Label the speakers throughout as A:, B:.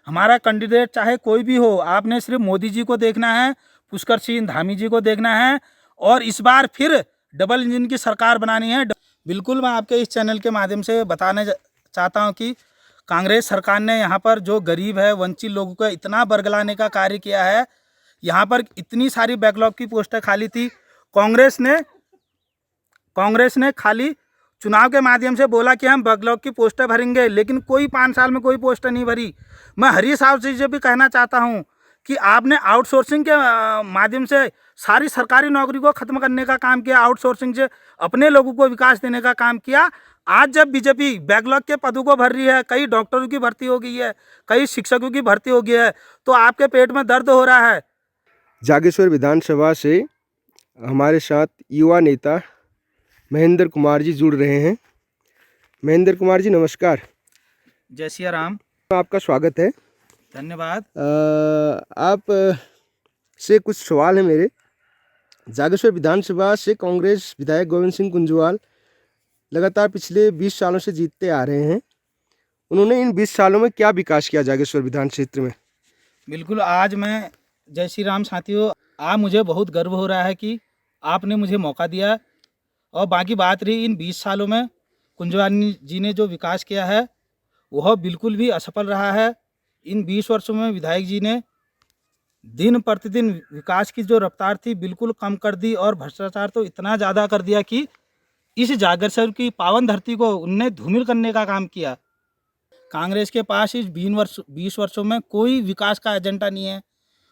A: हमारा कैंडिडेट चाहे कोई भी हो, आपने सिर्फ मोदी जी को देखना है, पुष्कर सिंह धामी जी को देखना है और इस बार फिर डबल इंजन की सरकार बनानी है। बिल्कुल मैं आपके इस चैनल के माध्यम से बताने चाहता हूं कि कांग्रेस सरकार ने यहाँ पर जो गरीब है, वंचित लोगों को इतना बरगलाने का कार्य किया है। यहाँ पर इतनी सारी बैकलॉग की पोस्टें खाली थी। कांग्रेस ने खाली चुनाव के माध्यम से बोला कि हम बैकलॉग की पोस्टें भरेंगे, लेकिन कोई 5 साल में कोई पोस्टें नहीं भरी। मैं हरीश साहब से भी कहना चाहता हूं कि आपने आउटसोर्सिंग के माध्यम से सारी सरकारी नौकरी को खत्म करने का काम किया, आउटसोर्सिंग से अपने लोगों को विकास देने का काम किया। आज जब बीजेपी बैकलॉग के पदों को भर रही है, कई डॉक्टरों की भर्ती हो गई है, कई शिक्षकों की भर्ती हो गई है, तो आपके पेट में दर्द हो रहा है।
B: जागेश्वर विधानसभा से हमारे साथ युवा नेता महेंद्र कुमार जी जुड़ रहे हैं। महेंद्र कुमार जी नमस्कार।
A: जय सिया राम।
B: आपका स्वागत है।
A: धन्यवाद।
B: आप से कुछ सवाल है मेरे। जागेश्वर विधानसभा से कांग्रेस विधायक गोविंद सिंह कुंजवाल लगातार पिछले 20 सालों से जीतते आ रहे हैं। उन्होंने इन 20 सालों में क्या विकास किया जागेश्वर विधान क्षेत्र में?
A: बिल्कुल, आज मैं जय श्री राम साथियों, आज मुझे बहुत गर्व हो रहा है कि आपने मुझे मौका दिया। और बाकी बात रही इन 20 सालों में कुंजवाल जी ने जो विकास किया है वह बिल्कुल भी असफल रहा है। इन 20 वर्षों में विधायक जी ने दिन प्रतिदिन विकास की जो रफ्तार थी बिल्कुल कम कर दी और भ्रष्टाचार तो इतना ज़्यादा कर दिया कि इस जागेश्वर की पावन धरती को उनने धूमिल करने का काम किया। कांग्रेस के पास इस 20 वर्षों में कोई विकास का एजेंडा नहीं है।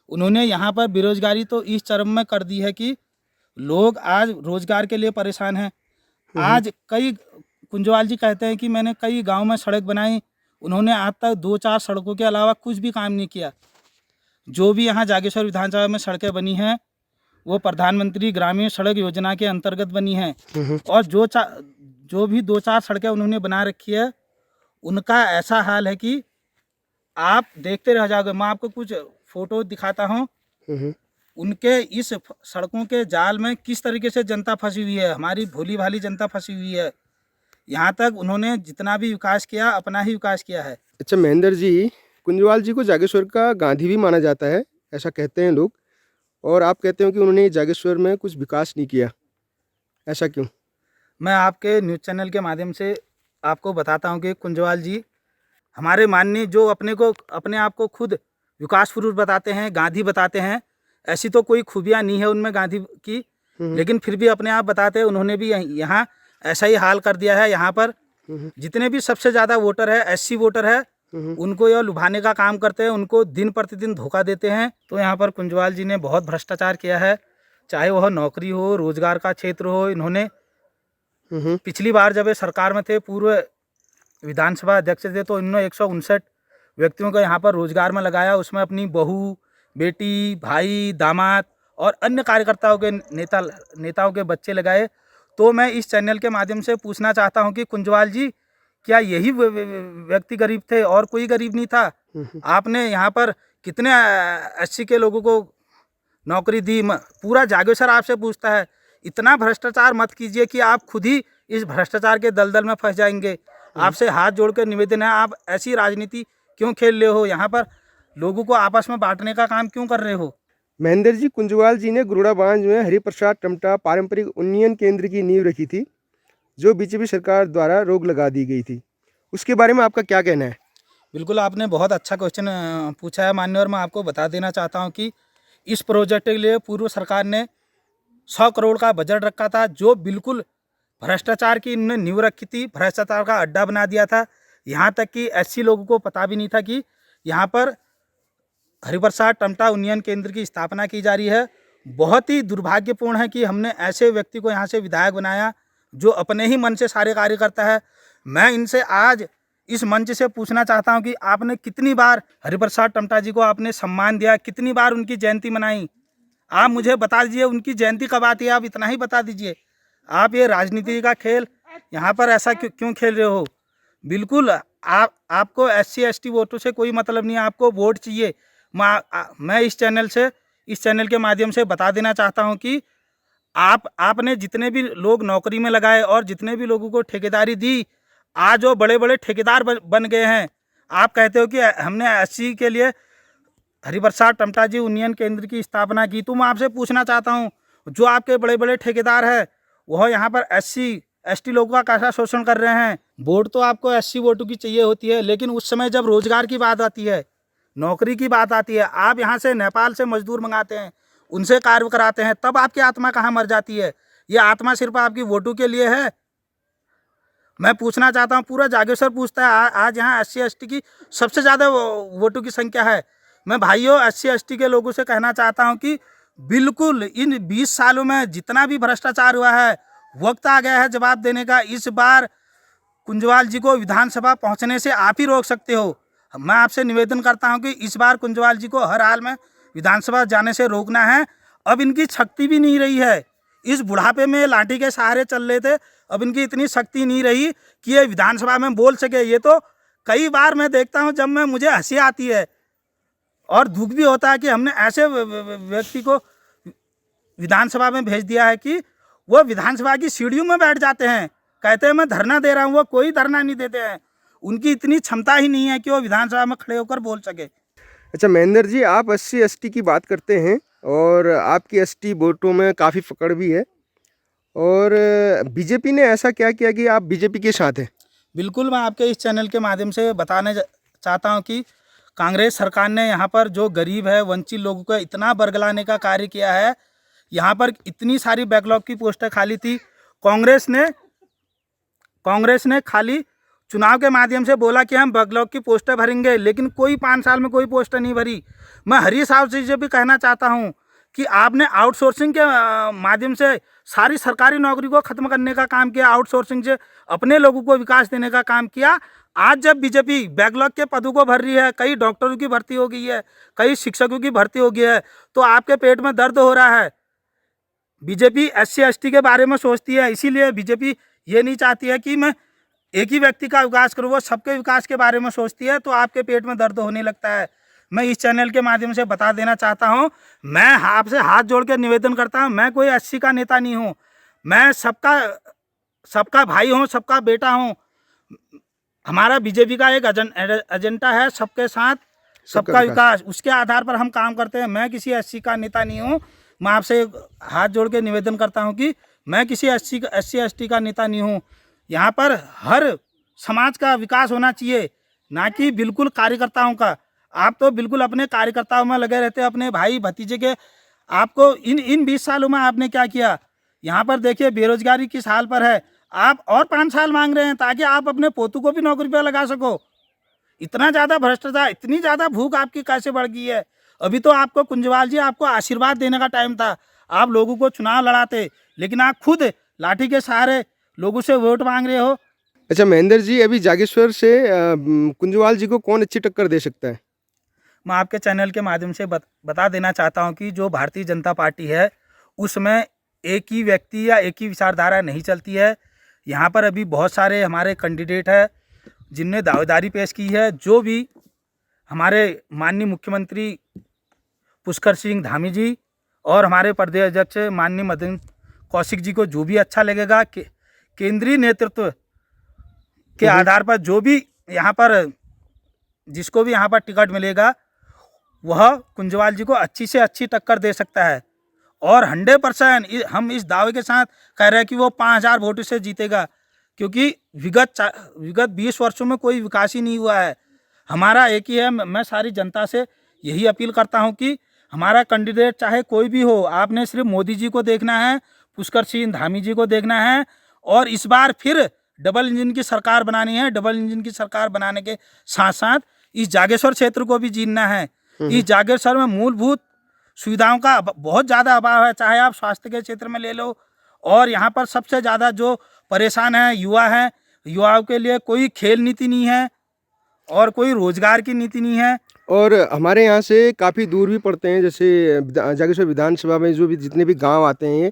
A: उन्होंने यहाँ पर बेरोजगारी तो इस चरम में कर दी है कि लोग आज रोजगार के लिए परेशान हैं। आज कई कुंजवाल जी कहते हैं कि मैंने कई गांव में सड़क बनाई, उन्होंने आज तक 2-4 सड़कों के अलावा कुछ भी काम नहीं किया। जो भी यहाँ जागेश्वर विधानसभा में सड़कें बनी हैं वो प्रधानमंत्री ग्रामीण सड़क योजना के अंतर्गत बनी हैं। और जो भी 2-4 सड़कें उन्होंने बना रखी है उनका ऐसा हाल है कि आप देखते रह जाओगे। मैं आपको कुछ फोटो दिखाता हूँ। उनके इस सड़कों के जाल में किस तरीके से जनता फंसी हुई है, हमारी भोली भाली जनता फंसी हुई है। यहाँ तक उन्होंने जितना भी विकास किया अपना ही विकास किया है।
B: अच्छा महेंद्र जी, कुंजवाल जी को जागेश्वर का गांधी भी माना जाता है, ऐसा कहते हैं लोग, और आप कहते हो कि उन्होंने जागेश्वर में कुछ विकास नहीं किया, ऐसा क्यों?
A: मैं आपके न्यूज़ चैनल के माध्यम से आपको बताता हूँ कि कुंजवाल जी हमारे माननीय जो अपने आप को खुद विकास पुरुष बताते हैं, गांधी बताते हैं, ऐसी तो कोई खूबियाँ नहीं है उनमें गांधी की, लेकिन फिर भी अपने आप बताते हैं। उन्होंने भी यहाँ ऐसा ही हाल कर दिया है। यहाँ पर जितने भी सबसे ज़्यादा वोटर है, SC वोटर है, उनको यह लुभाने का काम करते हैं, उनको दिन प्रतिदिन धोखा देते हैं। तो यहाँ पर कुंजवाल जी ने बहुत भ्रष्टाचार किया है, चाहे वह नौकरी हो, रोजगार का क्षेत्र हो। इन्होंने पिछली बार जब ये सरकार में थे, पूर्व विधानसभा अध्यक्ष थे, तो इन्होंने 159 व्यक्तियों को यहाँ पर रोजगार में लगाया। उसमें अपनी बहू, बेटी, भाई, दामाद और अन्य कार्यकर्ताओं के नेताओं के बच्चे लगाए। तो मैं इस चैनल के माध्यम से पूछना चाहता हूँ कि कुंजवाल जी, क्या यही व्यक्ति गरीब थे और कोई गरीब नहीं था? आपने यहाँ पर कितने SC के लोगों को नौकरी दी? पूरा जागेश्वर आपसे पूछता है। इतना भ्रष्टाचार मत कीजिए कि आप खुद ही इस भ्रष्टाचार के दलदल में फंस जाएंगे। आपसे हाथ जोड़कर निवेदन है, आप ऐसी राजनीति क्यों खेल रहे हो? यहाँ पर लोगों को आपस में बांटने का काम क्यों कर रहे हो?
B: महेंद्र जी, कुंजवाल जी ने गुरुड़ा बांज में हरिप्रसाद टमटा पारंपरिक उन्नयन केंद्र की नींव रखी थी, जो बीजेपी सरकार द्वारा रोक लगा दी गई थी। उसके बारे में आपका क्या कहना है?
A: बिल्कुल, आपने बहुत अच्छा क्वेश्चन पूछा है माननीय, और मैं आपको बता देना चाहता हूँ कि इस प्रोजेक्ट के लिए पूर्व सरकार ने 100 करोड़ का बजट रखा था, जो बिल्कुल भ्रष्टाचार की इन्होंने नींव रखी थी, भ्रष्टाचार का अड्डा बना दिया था। यहाँ तक कि SC लोगों को पता भी नहीं था कि यहाँ पर हरिप्रसाद टमटा उन्नयन केंद्र की स्थापना की जा रही है। बहुत ही दुर्भाग्यपूर्ण है कि हमने ऐसे व्यक्ति को यहाँ से विधायक बनाया जो अपने ही मन से सारे कार्य करता है। मैं इनसे आज इस मंच से पूछना चाहता हूँ कि आपने कितनी बार हरिप्रसाद टमटा जी को आपने सम्मान दिया, कितनी बार उनकी जयंती मनाई? आप मुझे बता दीजिए उनकी जयंती कब आती है, आप इतना ही बता दीजिए। आप ये राजनीति का खेल यहाँ पर ऐसा क्यों खेल रहे हो? बिल्कुल आपको SC ST वोटों से कोई मतलब नहीं है, आपको वोट चाहिए। मैं इस चैनल के माध्यम से बता देना चाहता हूँ कि आपने जितने भी लोग नौकरी में लगाए और जितने भी लोगों को ठेकेदारी दी, आज वो बड़े बड़े ठेकेदार बन गए हैं। आप कहते हो कि हमने 80 के लिए हरिप्रसाद टमटा जी उन्नयन केंद्र की स्थापना की। तो मैं आपसे पूछना चाहता हूँ, जो आपके बड़े बड़े ठेकेदार हैं वह यहाँ पर SC ST लोगों का कैसा शोषण कर रहे हैं। वोट तो आपको 80 वोटों की चाहिए होती है, लेकिन उस समय जब रोजगार की बात आती है, नौकरी की बात आती है, आप यहाँ से नेपाल से मजदूर मंगाते हैं, उनसे कार्य कराते हैं, तब आपकी आत्मा कहाँ मर जाती है। ये आत्मा सिर्फ आपकी वोटों के लिए है। मैं पूछना चाहता हूँ, पूरा जागेश्वर पूछता है आज यहाँ SC ST की सबसे ज़्यादा वोटों की संख्या है। मैं भाइयों SC ST के लोगों से कहना चाहता हूँ कि बिल्कुल इन 20 सालों में जितना भी भ्रष्टाचार हुआ है, वक्त आ गया है जवाब देने का। इस बार कुंजवाल जी को विधानसभा पहुँचने से आप ही रोक सकते हो। मैं आपसे निवेदन करता हूँ कि इस बार कुंजवाल जी को हर हाल में विधानसभा जाने से रोकना है। अब इनकी शक्ति भी नहीं रही है, इस बुढ़ापे में लाठी के सहारे चल रहे थे, अब इनकी इतनी शक्ति नहीं रही कि ये विधानसभा में बोल सके। ये तो कई बार मैं देखता हूँ जब मैं मुझे हंसी आती है और दुख भी होता है कि हमने ऐसे व्यक्ति को विधानसभा में भेज दिया है कि वो विधानसभा की सीढ़ियों में बैठ जाते हैं, कहते हैं मैं धरना दे रहा हूँ, वो कोई धरना नहीं देते हैं। उनकी इतनी क्षमता ही नहीं है कि वो विधानसभा में खड़े होकर बोल सके।
B: अच्छा महेंद्र जी, आप SC ST की बात करते हैं और आपकी ST वोटों में काफ़ी पकड़ भी है, और बीजेपी ने ऐसा क्या किया कि आप बीजेपी के साथ हैं?
A: बिल्कुल, मैं आपके इस चैनल के माध्यम से बताने चाहता हूं कि कांग्रेस सरकार ने यहाँ पर जो गरीब है, वंचित लोगों को इतना बरगलाने का कार्य किया है। यहाँ पर इतनी सारी बैकलॉग की पोस्टें खाली थी, कांग्रेस ने खाली चुनाव के माध्यम से बोला कि हम बैकलॉग की पोस्टें भरेंगे, लेकिन कोई 5 साल में कोई पोस्टें नहीं भरी। मैं हरीश साहब से भी कहना चाहता हूँ कि आपने आउटसोर्सिंग के माध्यम से सारी सरकारी नौकरी को खत्म करने का काम किया, आउटसोर्सिंग से अपने लोगों को विकास देने का काम किया। आज जब बीजेपी बैकलॉग के पदों को भर रही है, कई डॉक्टरों की भर्ती हो गई है, कई शिक्षकों की भर्ती हो गई है, तो आपके पेट में दर्द हो रहा है। बीजेपी SC ST के बारे में सोचती है, इसीलिए बीजेपी ये नहीं चाहती है कि मैं एक ही व्यक्ति का विकास करूँ, वो सबके विकास के बारे में सोचती है, तो आपके पेट में दर्द होने लगता है। मैं इस चैनल के माध्यम से बता देना चाहता हूँ, मैं आपसे हाथ जोड़ के निवेदन करता हूँ, मैं कोई SC का नेता नहीं हूँ, मैं सबका भाई हूँ, सबका बेटा हूँ। हमारा बीजेपी का एक एजेंडा है, सबके साथ सबका विकास, उसके आधार पर हम काम करते हैं। मैं किसी SC का नेता नहीं हूँ। मैं आपसे हाथ जोड़ के निवेदन करता हूँ कि मैं किसी SC ST का नेता नहीं हूँ। यहाँ पर हर समाज का विकास होना चाहिए, ना कि बिल्कुल कार्यकर्ताओं का। आप तो बिल्कुल अपने कार्यकर्ताओं में लगे रहते हैं, अपने भाई भतीजे के। आपको इन 20 सालों में आपने क्या किया? यहाँ पर देखिए बेरोजगारी किस हाल पर है। आप और 5 साल मांग रहे हैं ताकि आप अपने पोतों को भी नौकरी पर लगा सको। इतना ज़्यादा भ्रष्टाचार, इतनी ज़्यादा भूख आपकी कैसे बढ़ गई है? अभी तो आपको कुंजवाल जी, आपको आशीर्वाद देने का टाइम था। आप लोगों को चुनाव लड़ाते, लेकिन आप खुद लाठी के सहारे लोगों से वोट मांग रहे हो।
B: अच्छा महेंद्र जी, अभी जागेश्वर से कुंजवाल जी को कौन अच्छी टक्कर दे सकता है?
A: मैं आपके चैनल के माध्यम से बता देना चाहता हूं कि जो भारतीय जनता पार्टी है, उसमें एक ही व्यक्ति या एक ही विचारधारा नहीं चलती है। यहाँ पर अभी बहुत सारे हमारे कैंडिडेट हैं जिनने दावेदारी पेश की है। जो भी हमारे माननीय मुख्यमंत्री पुष्कर सिंह धामी जी और हमारे प्रदेश अध्यक्ष माननीय मदन कौशिक जी को जो भी अच्छा लगेगा, केंद्रीय नेतृत्व के आधार पर जो भी यहाँ पर जिसको भी यहाँ पर टिकट मिलेगा, वह कुंजवाल जी को अच्छी से अच्छी टक्कर दे सकता है। और 100% हम इस दावे के साथ कह रहे हैं कि वो 5000 वोटों से जीतेगा, क्योंकि विगत 20 वर्षों में कोई विकास ही नहीं हुआ है। हमारा एक ही है, मैं सारी जनता से यही अपील करता हूं कि हमारा कैंडिडेट चाहे कोई भी हो, आपने सिर्फ मोदी जी को देखना है, पुष्कर सिंह धामी जी को देखना है, और इस बार फिर डबल इंजन की सरकार बनानी है। डबल इंजन की सरकार बनाने के साथ साथ इस जागेश्वर क्षेत्र को भी जीतना है। इस जागेश्वर में मूलभूत सुविधाओं का बहुत ज़्यादा अभाव है, चाहे आप स्वास्थ्य के क्षेत्र में ले लो, और यहाँ पर सबसे ज़्यादा जो परेशान है युवा हैं। युवाओं के लिए कोई खेल नीति नहीं है और कोई रोजगार की नीति नहीं है।
B: और हमारे यहाँ से काफ़ी दूर भी पड़ते हैं, जैसे जागेश्वर विधानसभा में जो भी जितने भी गांव आते हैं,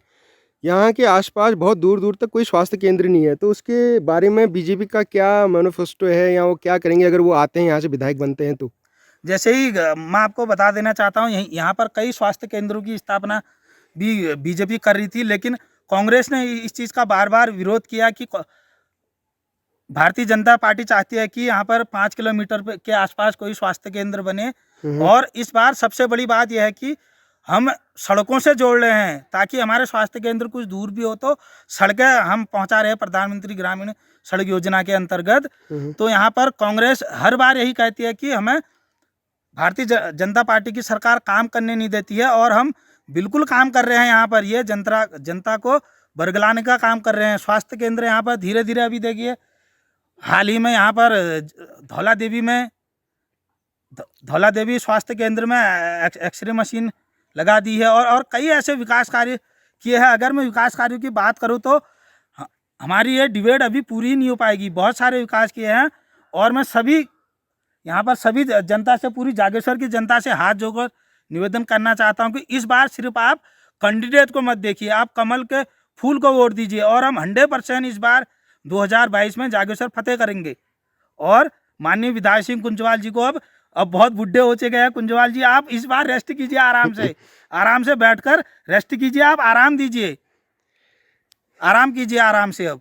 B: यहाँ के आसपास बहुत दूर दूर तक कोई स्वास्थ्य केंद्र नहीं है। तो उसके बारे में बीजेपी का क्या मैनिफेस्टो है, या वो क्या करेंगे अगर वो आते हैं यहाँ से विधायक बनते हैं तो?
A: जैसे ही मैं आपको बता देना चाहता हूँ, यहाँ पर कई स्वास्थ्य केंद्रों की स्थापना भी बीजेपी कर रही थी, लेकिन कांग्रेस ने इस चीज़ का बार बार विरोध किया कि भारतीय जनता पार्टी चाहती है कि यहाँ पर 5 किलोमीटर के आसपास कोई स्वास्थ्य केंद्र बने। और इस बार सबसे बड़ी बात यह है कि हम सड़कों से जोड़ रहे हैं ताकि हमारे स्वास्थ्य केंद्र कुछ दूर भी हो तो सड़कें हम पहुंचा रहे हैं प्रधानमंत्री ग्रामीण सड़क योजना के अंतर्गत। तो यहाँ पर कांग्रेस हर बार यही कहती है कि हमें भारतीय जनता पार्टी की सरकार काम करने नहीं देती है, और हम बिल्कुल काम कर रहे हैं। यहाँ पर ये जनता को बरगलाने का काम कर रहे हैं। स्वास्थ्य केंद्र यहाँ पर धीरे धीरे अभी देखिए हाल ही में यहाँ पर धौला देवी स्वास्थ्य केंद्र में एक्सरे मशीन लगा दी है, और कई ऐसे विकास कार्य किए हैं। अगर मैं विकास कार्यों की बात करूँ तो हमारी ये डिबेट अभी पूरी नहीं हो पाएगी। बहुत सारे विकास किए हैं, और मैं यहाँ पर सभी जनता से, पूरी जागेश्वर की जनता से हाथ जोड़कर निवेदन करना चाहता हूँ कि इस बार सिर्फ आप कैंडिडेट को मत देखिए, आप कमल के फूल को वोट दीजिए, और हम 100% इस बार 2022 में जागेश्वर फतेह करेंगे। और माननीय विधायक सिंह कुंजवाल जी को अब बहुत बुढ़े हो चुके हैं। कुंजवाल जी, आप इस बार रेस्ट कीजिए, आराम से बैठकर रेस्ट कीजिए, आप आराम कीजिए आराम से अब।